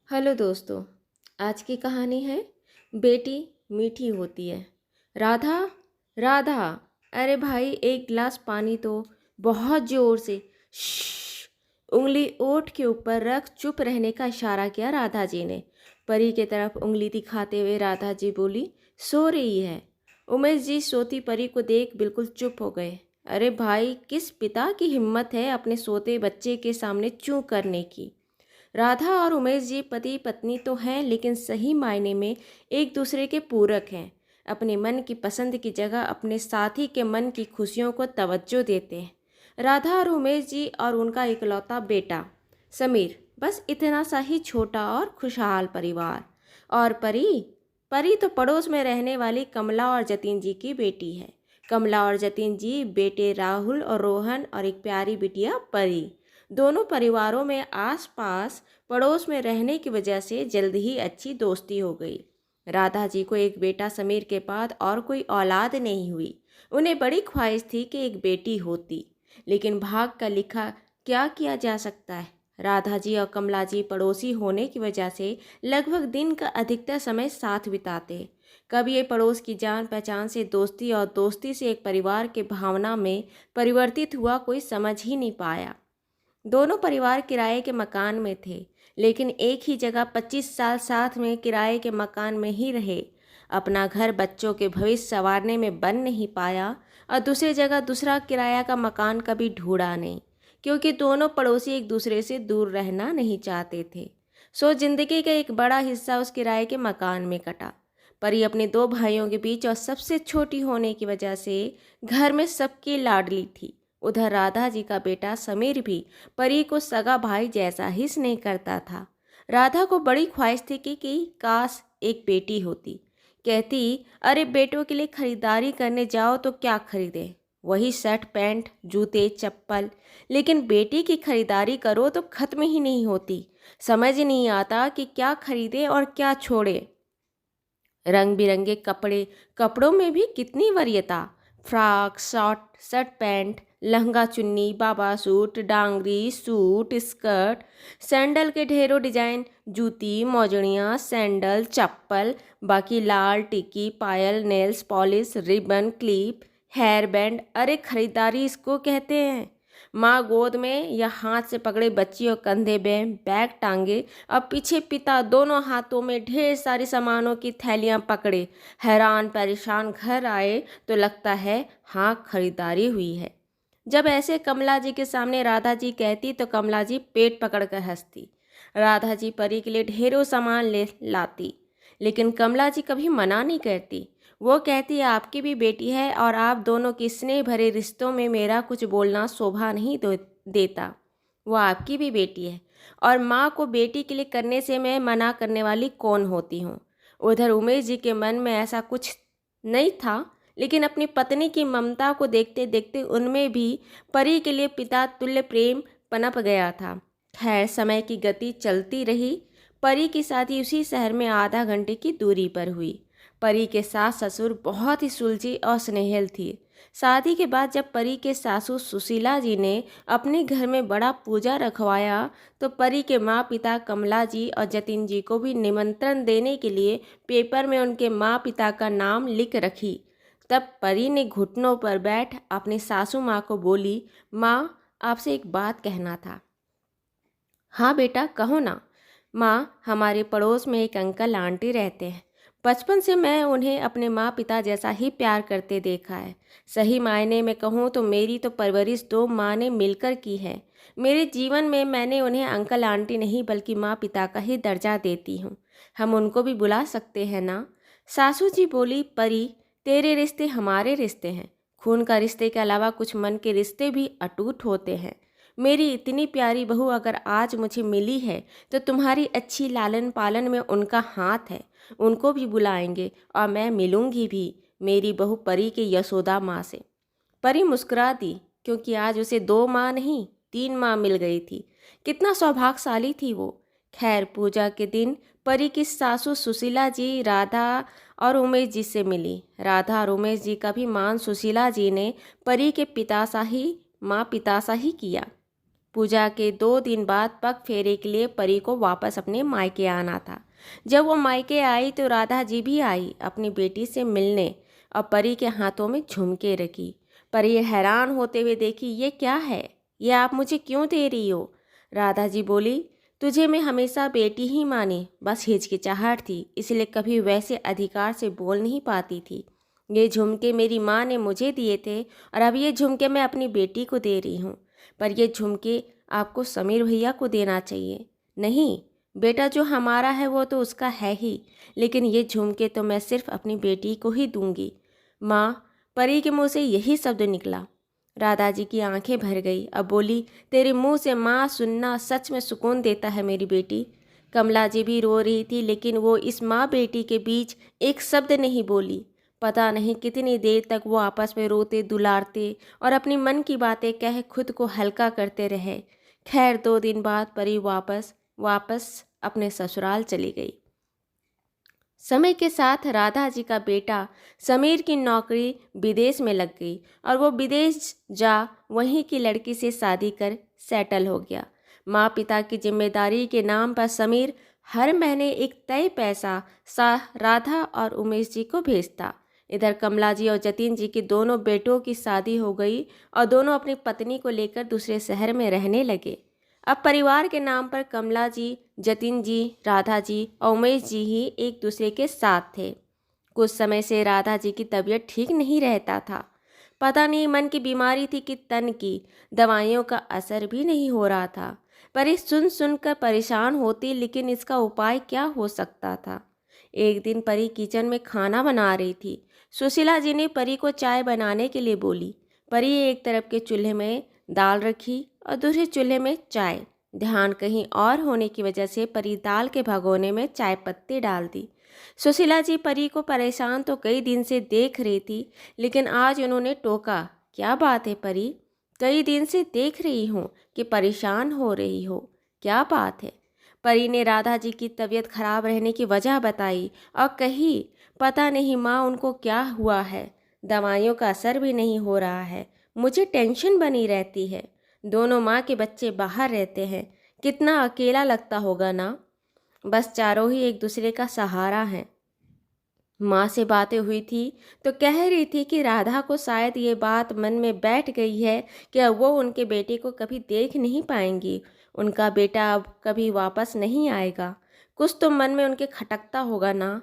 Hello दोस्तों। आज की कहानी है बेटी मीठी होती है। राधा, राधा, अरे भाई एक गिलास पानी तो। बहुत जोर से उंगली ओठ के ऊपर रख चुप रहने का इशारा किया राधा जी ने। परी के तरफ उंगली दिखाते हुए राधा जी बोली, सो रही है। उमेश जी सोती परी को देख बिल्कुल चुप हो गए। अरे भाई, किस पिता की हिम्मत है अपने सोते बच्चे के सामने चूं करने की। राधा और उमेश जी पति पत्नी तो हैं, लेकिन सही मायने में एक दूसरे के पूरक हैं। अपने मन की पसंद की जगह अपने साथी के मन की खुशियों को तवज्जो देते हैं। राधा और उमेश जी और उनका इकलौता बेटा समीर, बस इतना सा ही छोटा और खुशहाल परिवार। और परी, परी तो पड़ोस में रहने वाली कमला और जतिन जी की बेटी है। कमला और जतिन जी बेटे राहुल और रोहन और एक प्यारी बिटिया परी। दोनों परिवारों में आस-पास पड़ोस में रहने की वजह से जल्द ही अच्छी दोस्ती हो गई। राधा जी को एक बेटा समीर के बाद और कोई औलाद नहीं हुई। उन्हें बड़ी ख्वाहिश थी कि एक बेटी होती, लेकिन भाग का लिखा क्या किया जा सकता है। राधा जी और कमला जी पड़ोसी होने की वजह से लगभग दिन का अधिकतर समय साथ बिताते। कभी ये पड़ोस की जान पहचान से दोस्ती और दोस्ती से एक परिवार के भावना में परिवर्तित हुआ कोई समझ ही नहीं पाया। दोनों परिवार किराए के मकान में थे, लेकिन एक ही जगह 25 साल साथ में किराए के मकान में ही रहे। अपना घर बच्चों के भविष्य संवारने में बन नहीं पाया और दूसरी जगह दूसरा किराया का मकान कभी ढूंढा नहीं, क्योंकि दोनों पड़ोसी एक दूसरे से दूर रहना नहीं चाहते थे। सो जिंदगी का एक बड़ा हिस्सा उस किराए के मकान में कटा। परी अपने दो भाइयों के बीच और सबसे छोटी होने की वजह से घर में सबकी लाडली थी। उधर राधा जी का बेटा समीर भी परी को सगा भाई जैसा ही स्नेह करता था। राधा को बड़ी ख्वाहिश थी कि काश एक बेटी होती। कहती, अरे बेटों के लिए खरीदारी करने जाओ तो क्या खरीदे, वही शर्ट पैंट जूते चप्पल। लेकिन बेटी की खरीदारी करो तो खत्म ही नहीं होती। समझ ही नहीं आता कि क्या खरीदे और क्या छोड़े। रंग बिरंगे कपड़े, कपड़ों में भी कितनी वरीयता। Frock, short, shirt pant, lehenga चुन्नी, बाबा suit, dungaree suit, skirt, sandal के ढेरों डिजाइन, जूती मोजड़ियाँ, सैंडल चप्पल, बाकी लाल टिक्की, पायल, nails polish, ribbon, clip, hair band. अरे खरीदारी इसको कहते हैं। माँ गोद में या हाथ से पकड़े बच्ची और कंधे में बैग टांगे और पीछे पिता दोनों हाथों में ढेर सारी सामानों की थैलियाँ पकड़े हैरान परेशान घर आए तो लगता है हाँ खरीदारी हुई है। जब ऐसे कमला जी के सामने राधा जी कहती तो कमला जी पेट पकड़कर हंसती। राधा जी परी के लिए ढेरों सामान ले लाती, लेकिन कमला जी कभी मना नहीं करती। वो कहती, आपकी भी बेटी है और आप दोनों के स्नेह भरे रिश्तों में मेरा कुछ बोलना शोभा नहीं देता। वो आपकी भी बेटी है और माँ को बेटी के लिए करने से मैं मना करने वाली कौन होती हूँ। उधर उमेश जी के मन में ऐसा कुछ नहीं था, लेकिन अपनी पत्नी की ममता को देखते देखते उनमें भी परी के लिए पिता तुल्य प्रेम पनप गया था। खैर, समय की गति चलती रही। परी की शादी उसी शहर में आधा घंटे की दूरी पर हुई। परी के सास ससुर बहुत ही सुलझी और स्नेहिल थी। शादी के बाद जब परी के सासू सुशीला जी ने अपने घर में बड़ा पूजा रखवाया तो परी के माँ पिता कमला जी और जतिन जी को भी निमंत्रण देने के लिए पेपर में उनके माँ पिता का नाम लिख रखी। तब परी ने घुटनों पर बैठ अपनी सासू माँ को बोली, माँ आपसे एक बात कहना था। हाँ बेटा कहो ना। माँ, हमारे पड़ोस में एक अंकल आंटी रहते हैं। बचपन से मैं उन्हें अपने माँ पिता जैसा ही प्यार करते देखा है। सही मायने में कहूँ तो मेरी तो परवरिश दो माँ ने मिलकर की है। मेरे जीवन में मैंने उन्हें अंकल आंटी नहीं बल्कि माँ पिता का ही दर्जा देती हूँ। हम उनको भी बुला सकते हैं ना। सासू जी बोली, परी तेरे रिश्ते हमारे रिश्ते हैं। खून का रिश्ते के अलावा कुछ मन के रिश्ते भी अटूट होते हैं। मेरी इतनी प्यारी बहू अगर आज मुझे मिली है तो तुम्हारी अच्छी लालन पालन में उनका हाथ है। उनको भी बुलाएंगे और मैं मिलूंगी भी मेरी बहू परी के यशोदा माँ से। परी मुस्कुरा दी, क्योंकि आज उसे 2 माँ नहीं 3 माँ मिल गई थी। कितना सौभाग्यशाली थी वो। खैर, पूजा के दिन परी की सासू सुशीला जी राधा और उमेश जी से मिली। राधा और उमेश जी का भी मान सुशीला जी ने परी के पिता सा ही माँ पिता सा ही किया। पूजा के 2 दिन बाद पग फेरे के लिए परी को वापस अपने मायके आना था। जब वो मायके आई तो राधा जी भी आई अपनी बेटी से मिलने और परी के हाथों में झुमके रखी। परी हैरान होते हुए देखी, ये क्या है, ये आप मुझे क्यों दे रही हो? राधा जी बोली, तुझे मैं हमेशा बेटी ही मानी, बस हिचकिचाहट थी इसलिए कभी वैसे अधिकार से बोल नहीं पाती थी। ये झुमके मेरी माँ ने मुझे दिए थे और अब ये झुमके मैं अपनी बेटी को दे रही हूँ, पर ये झुमके आपको समीर भैया को देना चाहिए। नहीं बेटा, जो हमारा है वो तो उसका है ही, लेकिन ये झुमके तो मैं सिर्फ अपनी बेटी को ही दूंगी। माँ, परी के मुँह से यही शब्द निकला। राधा जी की आंखें भर गई। अब बोली, तेरे मुंह से माँ सुनना सच में सुकून देता है मेरी बेटी। कमला जी भी रो रही थी, लेकिन वो इस माँ बेटी के बीच एक शब्द नहीं बोली। पता नहीं कितनी देर तक वो आपस में रोते दुलारते और अपनी मन की बातें कह खुद को हल्का करते रहे। खैर 2 दिन बाद परी वापस अपने ससुराल चली गई। समय के साथ राधा जी का बेटा समीर की नौकरी विदेश में लग गई और वो विदेश जा वहीं की लड़की से शादी कर सेटल हो गया। माँ पिता की जिम्मेदारी के नाम पर समीर हर महीने एक तय पैसा राधा और उमेश जी को भेजता। इधर कमला जी और जतिन जी के दोनों बेटों की शादी हो गई और दोनों अपनी पत्नी को लेकर दूसरे शहर में रहने लगे। अब परिवार के नाम पर कमला जी, जतिन जी, राधा जी और उमेश जी ही एक दूसरे के साथ थे। कुछ समय से राधा जी की तबीयत ठीक नहीं रहता था। पता नहीं मन की बीमारी थी कि तन की, दवाइयों का असर भी नहीं हो रहा था। परी सुन कर परेशान होती, लेकिन इसका उपाय क्या हो सकता था। एक दिन परी किचन में खाना बना रही थी। सुशीला जी ने परी को चाय बनाने के लिए बोली। परी एक तरफ के चूल्हे में दाल रखी और दूसरे चूल्हे में चाय। ध्यान कहीं और होने की वजह से परी दाल के भगोने में चाय पत्ती डाल दी। सुशीला जी परी को परेशान तो कई दिन से देख रही थी, लेकिन आज उन्होंने टोका, क्या बात है परी, कई दिन से देख रही हूँ कि परेशान हो रही हो, क्या बात है? परी ने राधा जी की तबीयत खराब रहने की वजह बताई और कही, पता नहीं माँ उनको क्या हुआ है, दवाइयों का असर भी नहीं हो रहा है, मुझे टेंशन बनी रहती है। दोनों माँ के बच्चे बाहर रहते हैं, कितना अकेला लगता होगा ना। बस चारों ही एक दूसरे का सहारा हैं। माँ से बातें हुई थी तो कह रही थी कि राधा को शायद ये बात मन में बैठ गई है कि अब वो उनके बेटे को कभी देख नहीं पाएंगी, उनका बेटा अब कभी वापस नहीं आएगा। कुछ तो मन में उनके खटकता होगा ना।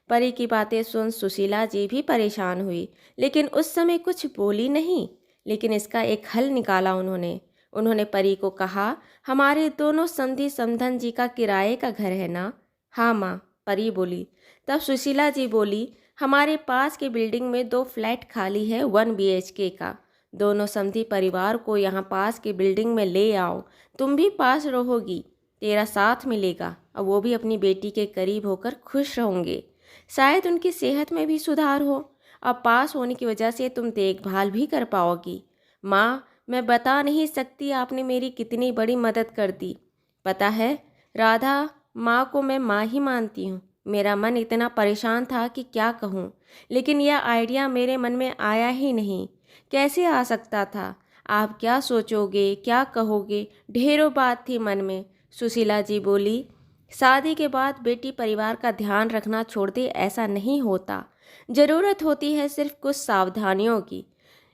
परी की बातें सुन सुशीला जी भी परेशान हुई, लेकिन उस समय कुछ बोली नहीं। लेकिन इसका एक हल निकाला उन्होंने परी को कहा, हमारे दोनों समधी समधन जी का किराए का घर है ना? हाँ माँ, परी बोली। तब सुशीला जी बोली, हमारे पास के बिल्डिंग में 2 फ्लैट खाली है 1 BHK का। दोनों समधी परिवार को यहाँ पास के बिल्डिंग में ले आओ, तुम भी पास रहोगी, तेरा साथ मिलेगा और वो भी अपनी बेटी के करीब होकर खुश रहेंगे। शायद उनकी सेहत में भी सुधार हो और पास होने की वजह से तुम देखभाल भी कर पाओगी। माँ, मैं बता नहीं सकती आपने मेरी कितनी बड़ी मदद कर दी। पता है, राधा माँ को मैं माँ ही मानती हूँ। मेरा मन इतना परेशान था कि क्या कहूँ, लेकिन यह आइडिया मेरे मन में आया ही नहीं। कैसे आ सकता था? आप क्या सोचोगे, क्या कहोगे, ढेरों बात थी मन में। सुशीला जी बोली, शादी के बाद बेटी परिवार का ध्यान रखना छोड़ दे ऐसा नहीं होता। ज़रूरत होती है सिर्फ कुछ सावधानियों की।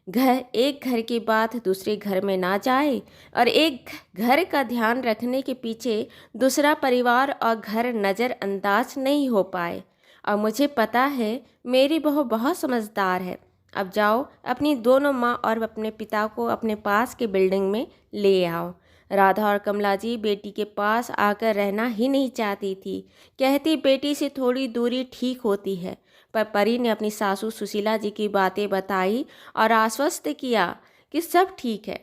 एक घर की बात दूसरे घर में ना जाए और एक घर का ध्यान रखने के पीछे दूसरा परिवार और घर नज़रअंदाज नहीं हो पाए। और मुझे पता है मेरी बहू बहुत समझदार है। अब जाओ, अपनी दोनों माँ और अपने पिता को अपने पास के बिल्डिंग में ले आओ। राधा और कमला जी बेटी के पास आकर रहना ही नहीं चाहती थी, कहती बेटी से थोड़ी दूरी ठीक होती है। पर परी ने अपनी सासू सुशीला जी की बातें बताई और आश्वस्त किया कि सब ठीक है।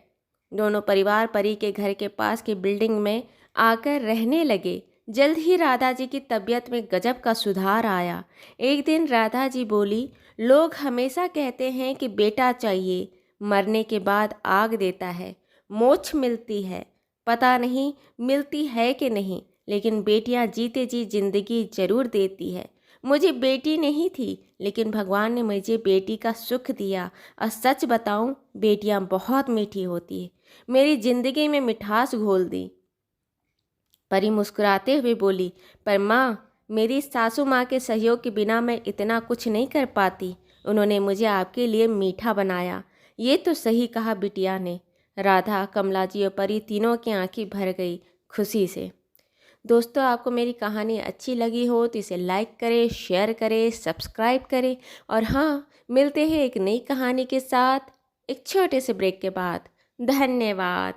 दोनों परिवार परी के घर के पास की बिल्डिंग में आकर रहने लगे। जल्द ही राधा जी की तबीयत में गजब का सुधार आया। एक दिन राधा जी बोली, लोग हमेशा कहते हैं कि बेटा चाहिए, मरने के बाद आग देता है, मोक्ष मिलती है। पता नहीं मिलती है कि नहीं, लेकिन बेटियां जीते जी जिंदगी जरूर देती है। मुझे बेटी नहीं थी, लेकिन भगवान ने मुझे बेटी का सुख दिया। और सच बताऊं, बेटियां बहुत मीठी होती है। मेरी जिंदगी में मिठास घोल दी। परी मुस्कुराते हुए बोली, पर माँ, मेरी सासू माँ के सहयोग के बिना मैं इतना कुछ नहीं कर पाती। उन्होंने मुझे आपके लिए मीठा बनाया। ये तो सही कहा बिटिया ने। राधा, कमला जी और परी तीनों की आंखें भर गई खुशी से। दोस्तों, आपको मेरी कहानी अच्छी लगी हो तो इसे लाइक करें, शेयर करें, सब्सक्राइब करें। और हाँ, मिलते हैं एक नई कहानी के साथ एक छोटे से ब्रेक के बाद। धन्यवाद।